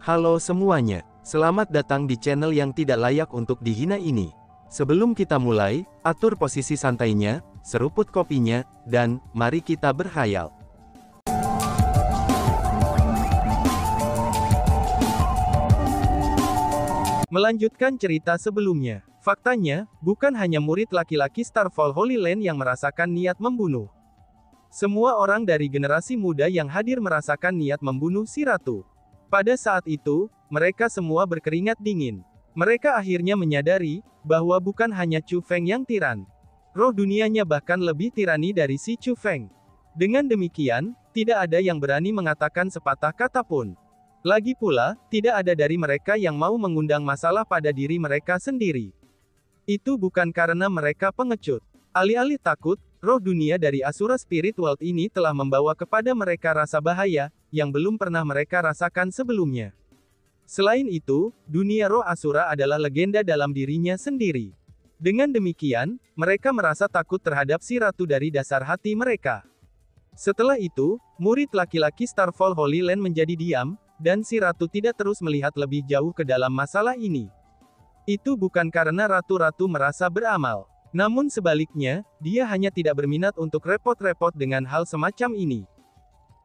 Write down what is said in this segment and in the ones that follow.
Halo semuanya, selamat datang di channel yang tidak layak untuk dihina ini. Sebelum kita mulai, atur posisi santainya, seruput kopinya, dan mari kita berkhayal. Melanjutkan cerita sebelumnya, faktanya, bukan hanya murid laki-laki Starfall Holy Land yang merasakan niat membunuh. Semua orang dari generasi muda yang hadir merasakan niat membunuh si ratu. Pada saat itu, mereka semua berkeringat dingin. Mereka akhirnya menyadari, bahwa bukan hanya Chu Feng yang tiran. Roh dunianya bahkan lebih tirani dari si Chu Feng. Dengan demikian, tidak ada yang berani mengatakan sepatah kata pun. Lagi pula, tidak ada dari mereka yang mau mengundang masalah pada diri mereka sendiri. Itu bukan karena mereka pengecut. Alih-alih takut, roh dunia dari Asura Spirit World ini telah membawa kepada mereka rasa bahaya, yang belum pernah mereka rasakan sebelumnya. Selain itu, dunia roh Asura adalah legenda dalam dirinya sendiri. Dengan demikian, mereka merasa takut terhadap si ratu dari dasar hati mereka. Setelah itu, murid laki-laki Starfall Holy Land menjadi diam, dan si ratu tidak terus melihat lebih jauh ke dalam masalah ini. Itu bukan karena ratu-ratu merasa beramal. Namun sebaliknya, dia hanya tidak berminat untuk repot-repot dengan hal semacam ini.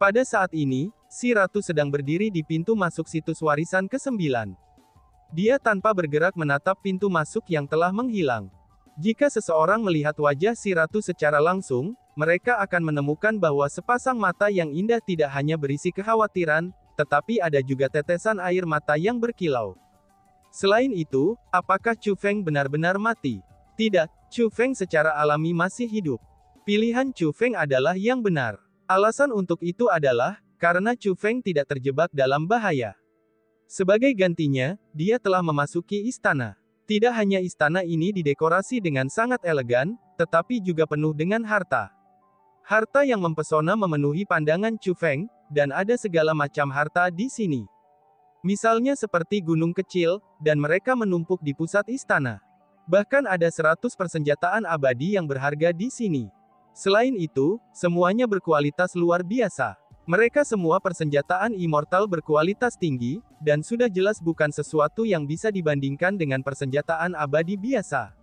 Pada saat ini, si ratu sedang berdiri di pintu masuk situs warisan ke-9. Dia tanpa bergerak menatap pintu masuk yang telah menghilang. Jika seseorang melihat wajah si ratu secara langsung, mereka akan menemukan bahwa sepasang mata yang indah tidak hanya berisi kekhawatiran, tetapi ada juga tetesan air mata yang berkilau. Selain itu, apakah Chu Feng benar-benar mati? Tidak, Chu Feng secara alami masih hidup. Pilihan Chu Feng adalah yang benar. Alasan untuk itu adalah, karena Chu Feng tidak terjebak dalam bahaya. Sebagai gantinya, dia telah memasuki istana. Tidak hanya istana ini didekorasi dengan sangat elegan, tetapi juga penuh dengan harta. Harta yang mempesona memenuhi pandangan Chu Feng, dan ada segala macam harta di sini. Misalnya seperti gunung kecil, dan mereka menumpuk di pusat istana. Bahkan ada 100 persenjataan abadi yang berharga di sini. Selain itu, semuanya berkualitas luar biasa. Mereka semua persenjataan immortal berkualitas tinggi, dan sudah jelas bukan sesuatu yang bisa dibandingkan dengan persenjataan abadi biasa.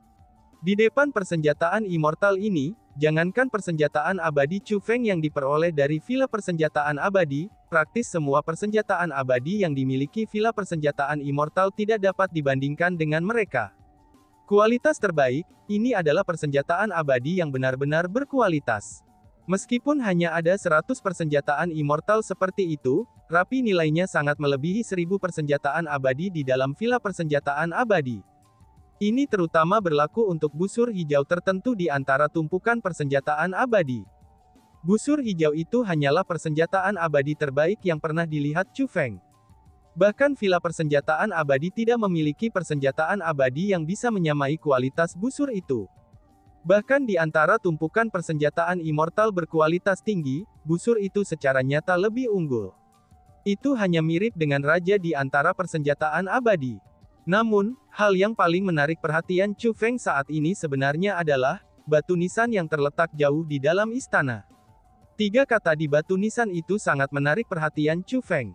Di depan persenjataan immortal ini, jangankan persenjataan abadi Chu Feng yang diperoleh dari Villa Persenjataan Abadi, praktis semua persenjataan abadi yang dimiliki Villa Persenjataan Immortal tidak dapat dibandingkan dengan mereka. Kualitas terbaik, ini adalah persenjataan abadi yang benar-benar berkualitas. Meskipun hanya ada 100 persenjataan immortal seperti itu, rapi nilainya sangat melebihi 1000 persenjataan abadi di dalam Villa Persenjataan Abadi. Ini terutama berlaku untuk busur hijau tertentu di antara tumpukan persenjataan abadi. Busur hijau itu hanyalah persenjataan abadi terbaik yang pernah dilihat Chu Feng. Bahkan Villa Persenjataan Abadi tidak memiliki persenjataan abadi yang bisa menyamai kualitas busur itu. Bahkan di antara tumpukan persenjataan immortal berkualitas tinggi, busur itu secara nyata lebih unggul. Itu hanya mirip dengan raja di antara persenjataan abadi. Namun, hal yang paling menarik perhatian Chu Feng saat ini sebenarnya adalah, batu nisan yang terletak jauh di dalam istana. 3 kata di batu nisan itu sangat menarik perhatian Chu Feng.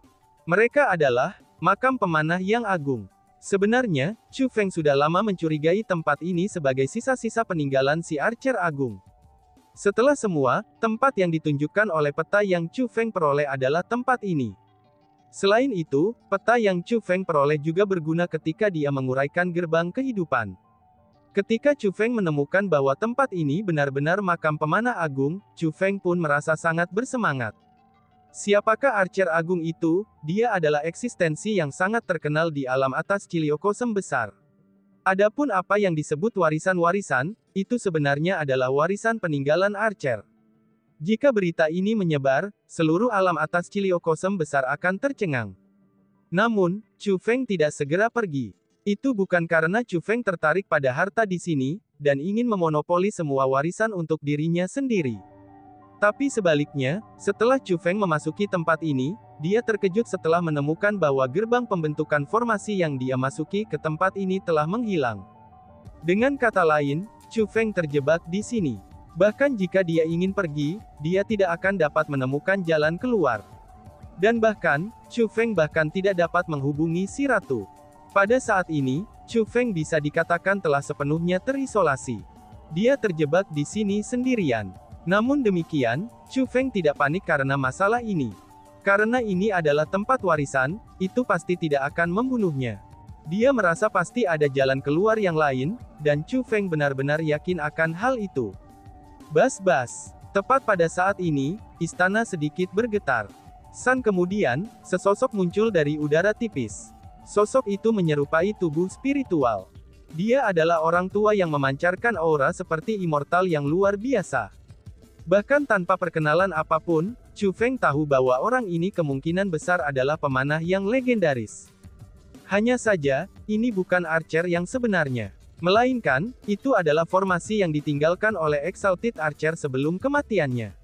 Mereka adalah, makam pemanah yang agung. Sebenarnya, Chu Feng sudah lama mencurigai tempat ini sebagai sisa-sisa peninggalan si Archer Agung. Setelah semua, tempat yang ditunjukkan oleh peta yang Chu Feng peroleh adalah tempat ini. Selain itu, peta yang Chu Feng peroleh juga berguna ketika dia menguraikan gerbang kehidupan. Ketika Chu Feng menemukan bahwa tempat ini benar-benar makam pemanah agung, Chu Feng pun merasa sangat bersemangat. Siapakah Archer Agung itu? Dia adalah eksistensi yang sangat terkenal di alam atas Ciliokosem besar. Adapun apa yang disebut warisan-warisan, itu sebenarnya adalah warisan peninggalan Archer. Jika berita ini menyebar, seluruh alam atas Ciliokosem besar akan tercengang. Namun, Chu Feng tidak segera pergi. Itu bukan karena Chu Feng tertarik pada harta di sini, dan ingin memonopoli semua warisan untuk dirinya sendiri. Tapi sebaliknya, setelah Chu Feng memasuki tempat ini, dia terkejut setelah menemukan bahwa gerbang pembentukan formasi yang dia masuki ke tempat ini telah menghilang. Dengan kata lain, Chu Feng terjebak di sini. Bahkan jika dia ingin pergi, dia tidak akan dapat menemukan jalan keluar. Dan bahkan, Chu Feng bahkan tidak dapat menghubungi si ratu. Pada saat ini, Chu Feng bisa dikatakan telah sepenuhnya terisolasi. Dia terjebak di sini sendirian. Namun demikian, Chu Feng tidak panik karena masalah ini. Karena ini adalah tempat warisan, itu pasti tidak akan membunuhnya. Dia merasa pasti ada jalan keluar yang lain, dan Chu Feng benar-benar yakin akan hal itu. Bas-bas. Tepat pada saat ini, istana sedikit bergetar. San kemudian, sesosok muncul dari udara tipis. Sosok itu menyerupai tubuh spiritual. Dia adalah orang tua yang memancarkan aura seperti immortal yang luar biasa. Bahkan tanpa perkenalan apapun, Chu Feng tahu bahwa orang ini kemungkinan besar adalah pemanah yang legendaris. Hanya saja, ini bukan archer yang sebenarnya. Melainkan, itu adalah formasi yang ditinggalkan oleh Exalted Archer sebelum kematiannya.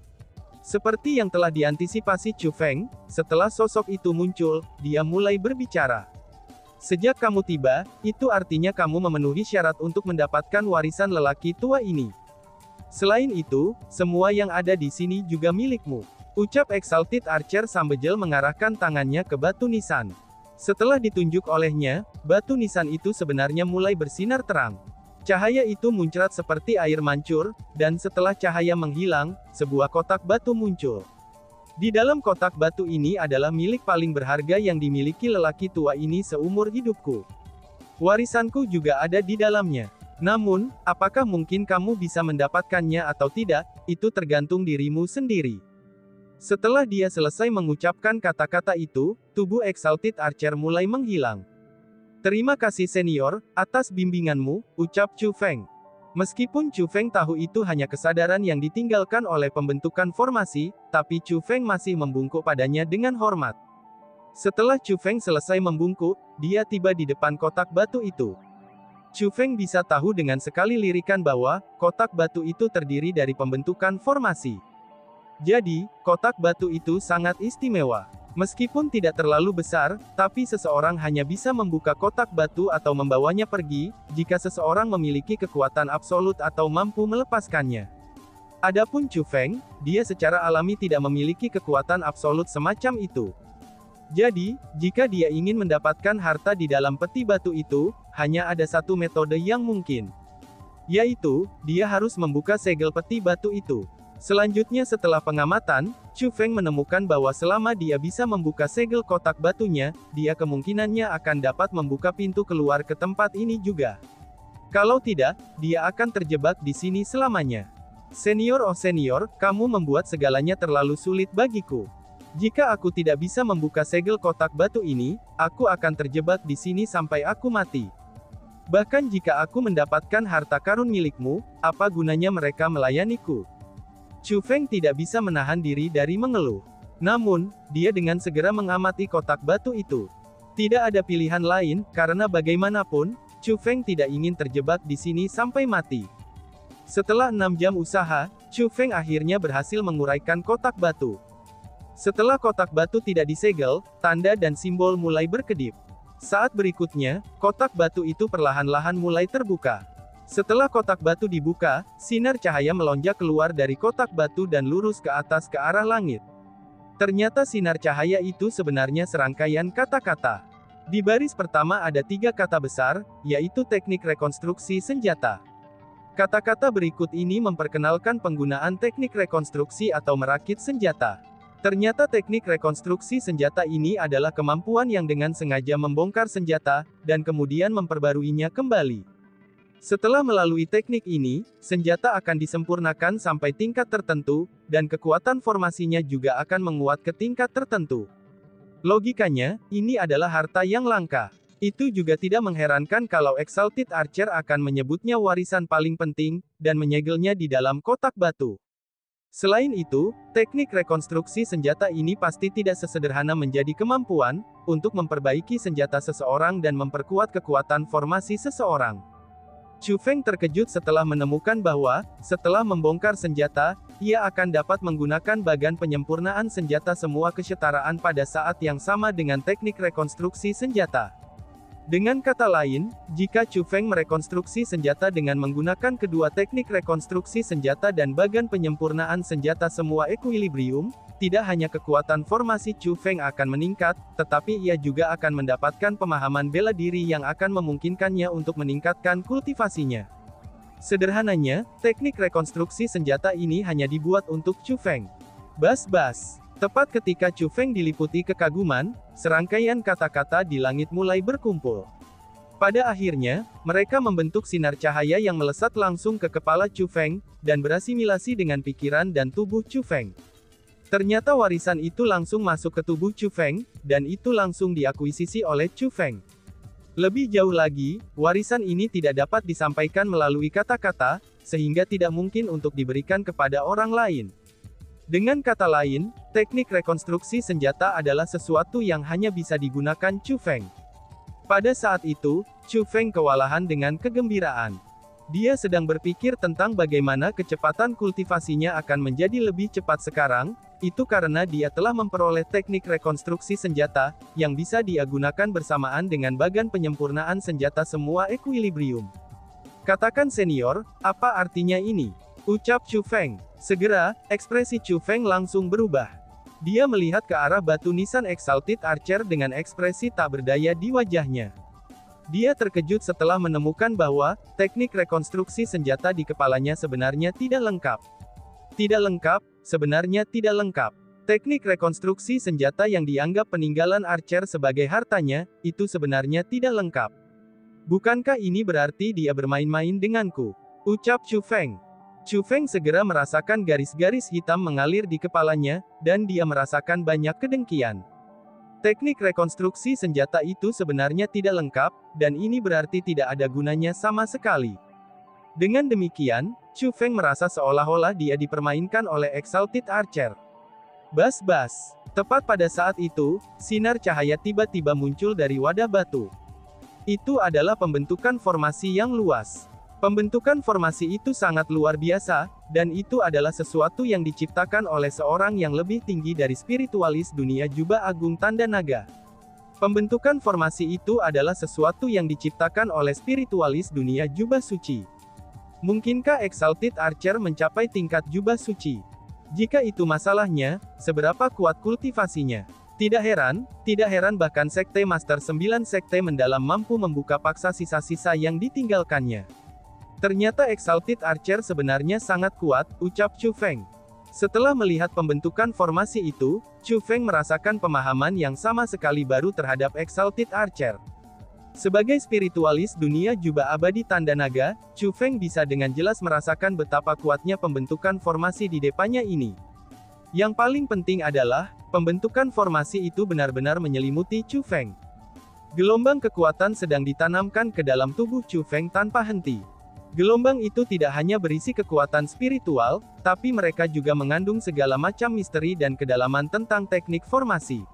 Seperti yang telah diantisipasi Chu Feng, setelah sosok itu muncul, dia mulai berbicara. Sejak kamu tiba, itu artinya kamu memenuhi syarat untuk mendapatkan warisan lelaki tua ini. Selain itu, semua yang ada di sini juga milikmu. Ucap Exalted Archer sambil mengarahkan tangannya ke batu nisan. Setelah ditunjuk olehnya, batu nisan itu sebenarnya mulai bersinar terang. Cahaya itu muncrat seperti air mancur, dan setelah cahaya menghilang, sebuah kotak batu muncul. Di dalam kotak batu ini adalah milik paling berharga yang dimiliki lelaki tua ini seumur hidupku. Warisanku juga ada di dalamnya. Namun, apakah mungkin kamu bisa mendapatkannya atau tidak, itu tergantung dirimu sendiri. Setelah dia selesai mengucapkan kata-kata itu, tubuh Exalted Archer mulai menghilang. Terima kasih senior, atas bimbinganmu, ucap Chu Feng. Meskipun Chu Feng tahu itu hanya kesadaran yang ditinggalkan oleh pembentukan formasi, tapi Chu Feng masih membungkuk padanya dengan hormat. Setelah Chu Feng selesai membungkuk, dia tiba di depan kotak batu itu. Chu Feng bisa tahu dengan sekali lirikan bahwa, kotak batu itu terdiri dari pembentukan formasi. Jadi, kotak batu itu sangat istimewa. Meskipun tidak terlalu besar, tapi seseorang hanya bisa membuka kotak batu atau membawanya pergi, jika seseorang memiliki kekuatan absolut atau mampu melepaskannya. Adapun Chu Feng, dia secara alami tidak memiliki kekuatan absolut semacam itu. Jadi, jika dia ingin mendapatkan harta di dalam peti batu itu, hanya ada satu metode yang mungkin. Yaitu, dia harus membuka segel peti batu itu. Selanjutnya setelah pengamatan, Chu Feng menemukan bahwa selama dia bisa membuka segel kotak batunya, dia kemungkinannya akan dapat membuka pintu keluar ke tempat ini juga. Kalau tidak, dia akan terjebak di sini selamanya. Senior oh senior, kamu membuat segalanya terlalu sulit bagiku. Jika aku tidak bisa membuka segel kotak batu ini, aku akan terjebak di sini sampai aku mati. Bahkan jika aku mendapatkan harta karun milikmu, apa gunanya mereka melayaniku? Chu Feng tidak bisa menahan diri dari mengeluh. Namun, dia dengan segera mengamati kotak batu itu. Tidak ada pilihan lain, karena bagaimanapun, Chu Feng tidak ingin terjebak di sini sampai mati. Setelah 6 jam usaha, Chu Feng akhirnya berhasil menguraikan kotak batu. Setelah kotak batu tidak disegel, tanda dan simbol mulai berkedip. Saat berikutnya, kotak batu itu perlahan-lahan mulai terbuka. Setelah kotak batu dibuka, sinar cahaya melonjak keluar dari kotak batu dan lurus ke atas ke arah langit. Ternyata sinar cahaya itu sebenarnya serangkaian kata-kata. Di baris pertama ada 3 kata besar, yaitu teknik rekonstruksi senjata. Kata-kata berikut ini memperkenalkan penggunaan teknik rekonstruksi atau merakit senjata. Ternyata teknik rekonstruksi senjata ini adalah kemampuan yang dengan sengaja membongkar senjata, dan kemudian memperbaruinya kembali. Setelah melalui teknik ini, senjata akan disempurnakan sampai tingkat tertentu, dan kekuatan formasinya juga akan menguat ke tingkat tertentu. Logikanya, ini adalah harta yang langka. Itu juga tidak mengherankan kalau Exalted Archer akan menyebutnya warisan paling penting, dan menyegelnya di dalam kotak batu. Selain itu, teknik rekonstruksi senjata ini pasti tidak sesederhana menjadi kemampuan, untuk memperbaiki senjata seseorang dan memperkuat kekuatan formasi seseorang. Chu Feng terkejut setelah menemukan bahwa, setelah membongkar senjata, ia akan dapat menggunakan bagan penyempurnaan senjata semua kesetaraan pada saat yang sama dengan teknik rekonstruksi senjata. Dengan kata lain, jika Chu Feng merekonstruksi senjata dengan menggunakan kedua teknik rekonstruksi senjata dan bagan penyempurnaan senjata semua equilibrium, tidak hanya kekuatan formasi Chu Feng akan meningkat, tetapi ia juga akan mendapatkan pemahaman bela diri yang akan memungkinkannya untuk meningkatkan kultivasinya. Sederhananya, teknik rekonstruksi senjata ini hanya dibuat untuk Chu Feng. Bas-bas. Tepat ketika Chu Feng diliputi kekaguman, serangkaian kata-kata di langit mulai berkumpul. Pada akhirnya, mereka membentuk sinar cahaya yang melesat langsung ke kepala Chu Feng, dan berasimilasi dengan pikiran dan tubuh Chu Feng. Ternyata warisan itu langsung masuk ke tubuh Chu Feng, dan itu langsung diakuisisi oleh Chu Feng. Lebih jauh lagi, warisan ini tidak dapat disampaikan melalui kata-kata, sehingga tidak mungkin untuk diberikan kepada orang lain. Dengan kata lain, teknik rekonstruksi senjata adalah sesuatu yang hanya bisa digunakan Chu Feng. Pada saat itu, Chu Feng kewalahan dengan kegembiraan. Dia sedang berpikir tentang bagaimana kecepatan kultivasinya akan menjadi lebih cepat sekarang, itu karena dia telah memperoleh teknik rekonstruksi senjata, yang bisa dia gunakan bersamaan dengan bagan penyempurnaan senjata semua equilibrium. Katakan senior, apa artinya ini? Ucap Chu Feng. Segera, ekspresi Chu Feng langsung berubah. Dia melihat ke arah batu nisan Exalted Archer dengan ekspresi tak berdaya di wajahnya. Dia terkejut setelah menemukan bahwa teknik rekonstruksi senjata di kepalanya sebenarnya tidak lengkap. Tidak lengkap, sebenarnya tidak lengkap. Teknik rekonstruksi senjata yang dianggap peninggalan Archer sebagai hartanya, itu sebenarnya tidak lengkap. Bukankah ini berarti dia bermain-main denganku? Ucap Chu Feng. Chu Feng segera merasakan garis-garis hitam mengalir di kepalanya, dan dia merasakan banyak kedengkian. Teknik rekonstruksi senjata itu sebenarnya tidak lengkap, dan ini berarti tidak ada gunanya sama sekali. Dengan demikian, Chu Feng merasa seolah-olah dia dipermainkan oleh Exalted Archer. Bas-bas. Tepat pada saat itu, sinar cahaya tiba-tiba muncul dari wadah batu. Itu adalah pembentukan formasi yang luas. Pembentukan formasi itu sangat luar biasa, dan itu adalah sesuatu yang diciptakan oleh seorang yang lebih tinggi dari spiritualis dunia Jubah Agung Tanda Naga. Pembentukan formasi itu adalah sesuatu yang diciptakan oleh spiritualis dunia Jubah Suci. Mungkinkah Exalted Archer mencapai tingkat Jubah Suci? Jika itu masalahnya, seberapa kuat kultivasinya? Tidak heran bahkan Sekte Master 9 Sekte Mendalam mampu membuka paksa sisa-sisa yang ditinggalkannya. Ternyata Exalted Archer sebenarnya sangat kuat, ucap Chu Feng. Setelah melihat pembentukan formasi itu, Chu Feng merasakan pemahaman yang sama sekali baru terhadap Exalted Archer. Sebagai spiritualis dunia Jubah Abadi Tanda Naga, Chu Feng bisa dengan jelas merasakan betapa kuatnya pembentukan formasi di depannya ini. Yang paling penting adalah, pembentukan formasi itu benar-benar menyelimuti Chu Feng. Gelombang kekuatan sedang ditanamkan ke dalam tubuh Chu Feng tanpa henti. Gelombang itu tidak hanya berisi kekuatan spiritual, tapi mereka juga mengandung segala macam misteri dan kedalaman tentang teknik formasi.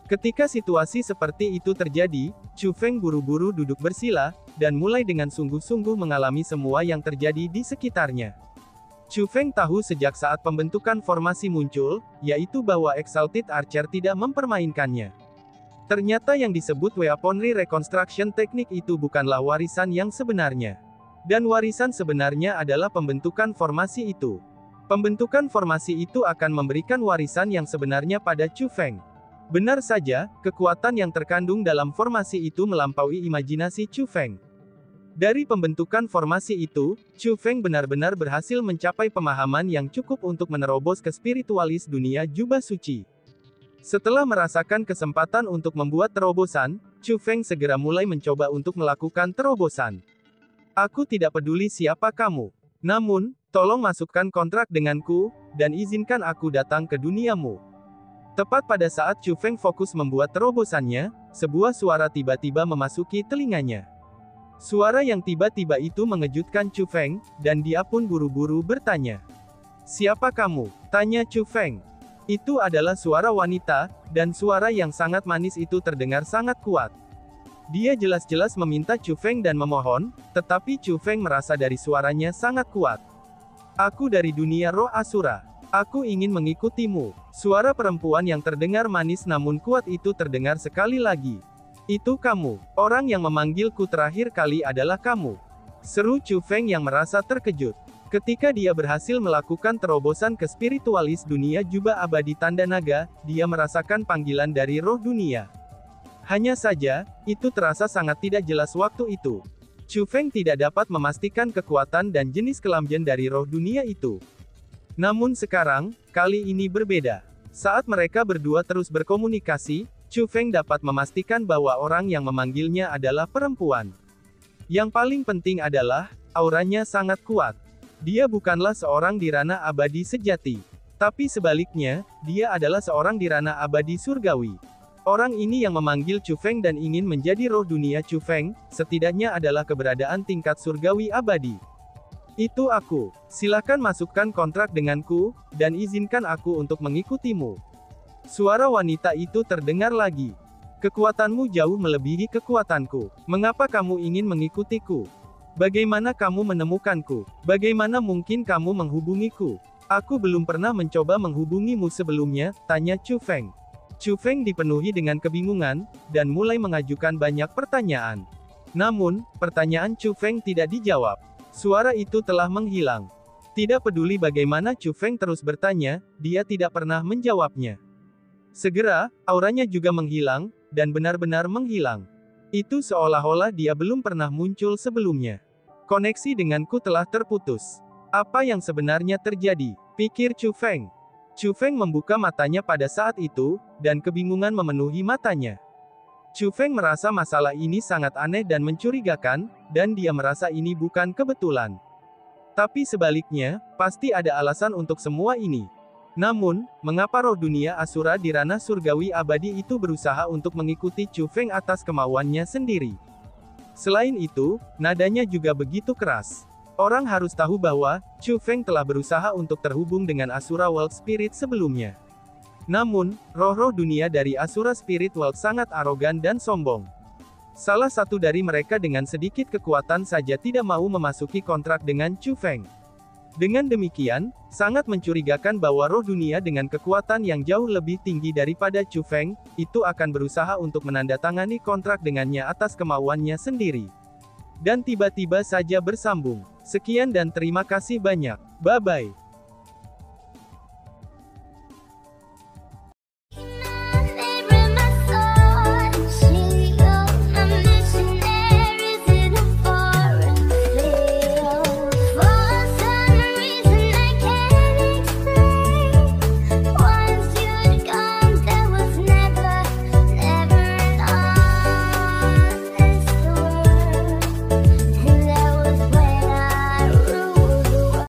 Ketika situasi seperti itu terjadi, Chu Feng buru-buru duduk bersila, dan mulai dengan sungguh-sungguh mengalami semua yang terjadi di sekitarnya. Chu Feng tahu sejak saat pembentukan formasi muncul, yaitu bahwa Exalted Archer tidak mempermainkannya. Ternyata yang disebut Weaponry Reconstruction Technique itu bukanlah warisan yang sebenarnya. Dan warisan sebenarnya adalah pembentukan formasi itu. Pembentukan formasi itu akan memberikan warisan yang sebenarnya pada Chu Feng. Benar saja, kekuatan yang terkandung dalam formasi itu melampaui imajinasi Chu Feng. Dari pembentukan formasi itu, Chu Feng benar-benar berhasil mencapai pemahaman yang cukup untuk menerobos ke spiritualis dunia Jubah Suci. Setelah merasakan kesempatan untuk membuat terobosan, Chu Feng segera mulai mencoba untuk melakukan terobosan. Aku tidak peduli siapa kamu. Namun, tolong masukkan kontrak denganku, dan izinkan aku datang ke duniamu. Tepat pada saat Chu Feng fokus membuat terobosannya, sebuah suara tiba-tiba memasuki telinganya. Suara yang tiba-tiba itu mengejutkan Chu Feng, dan dia pun buru-buru bertanya. Siapa kamu? Tanya Chu Feng. Itu adalah suara wanita, dan suara yang sangat manis itu terdengar sangat kuat. Dia jelas-jelas meminta Chu Feng dan memohon, tetapi Chu Feng merasa dari suaranya sangat kuat. Aku dari dunia roh Asura. Aku ingin mengikutimu. Suara perempuan yang terdengar manis namun kuat itu terdengar sekali lagi. Itu kamu. Orang yang memanggilku terakhir kali adalah kamu. Seru Chu Feng yang merasa terkejut. Ketika dia berhasil melakukan terobosan ke spiritualis dunia jubah abadi tanda naga, dia merasakan panggilan dari roh dunia. Hanya saja, itu terasa sangat tidak jelas waktu itu. Chu Feng tidak dapat memastikan kekuatan dan jenis kelamjen dari roh dunia itu. Namun sekarang, kali ini berbeda. Saat mereka berdua terus berkomunikasi, Chu Feng dapat memastikan bahwa orang yang memanggilnya adalah perempuan. Yang paling penting adalah, auranya sangat kuat. Dia bukanlah seorang Dharana abadi sejati. Tapi sebaliknya, dia adalah seorang Dharana abadi surgawi. Orang ini yang memanggil Chu Feng dan ingin menjadi roh dunia Chu Feng, setidaknya adalah keberadaan tingkat surgawi abadi. Itu aku. Silakan masukkan kontrak denganku, dan izinkan aku untuk mengikutimu. Suara wanita itu terdengar lagi. Kekuatanmu jauh melebihi kekuatanku. Mengapa kamu ingin mengikutiku? Bagaimana kamu menemukanku? Bagaimana mungkin kamu menghubungiku? Aku belum pernah mencoba menghubungimu sebelumnya, tanya Chu Feng. Chu Feng dipenuhi dengan kebingungan, dan mulai mengajukan banyak pertanyaan. Namun, pertanyaan Chu Feng tidak dijawab. Suara itu telah menghilang. Tidak peduli bagaimana Chu Feng terus bertanya, dia tidak pernah menjawabnya. Segera, auranya juga menghilang, dan benar-benar menghilang. Itu seolah-olah dia belum pernah muncul sebelumnya. Koneksi denganku telah terputus. Apa yang sebenarnya terjadi? Pikir Chu Feng. Chu Feng membuka matanya pada saat itu, dan kebingungan memenuhi matanya. Chu Feng merasa masalah ini sangat aneh dan mencurigakan, dan dia merasa ini bukan kebetulan. Tapi sebaliknya, pasti ada alasan untuk semua ini. Namun, mengapa roh dunia Asura di ranah surgawi abadi itu berusaha untuk mengikuti Chu Feng atas kemauannya sendiri? Selain itu, nadanya juga begitu keras. Orang harus tahu bahwa, Chu Feng telah berusaha untuk terhubung dengan Asura World Spirit sebelumnya. Namun, roh-roh dunia dari Asura Spirit World sangat arogan dan sombong. Salah satu dari mereka dengan sedikit kekuatan saja tidak mau memasuki kontrak dengan Chu Feng. Dengan demikian, sangat mencurigakan bahwa roh dunia dengan kekuatan yang jauh lebih tinggi daripada Chu Feng, itu akan berusaha untuk menandatangani kontrak dengannya atas kemauannya sendiri. Dan tiba-tiba saja bersambung. Sekian dan terima kasih banyak. Bye-bye.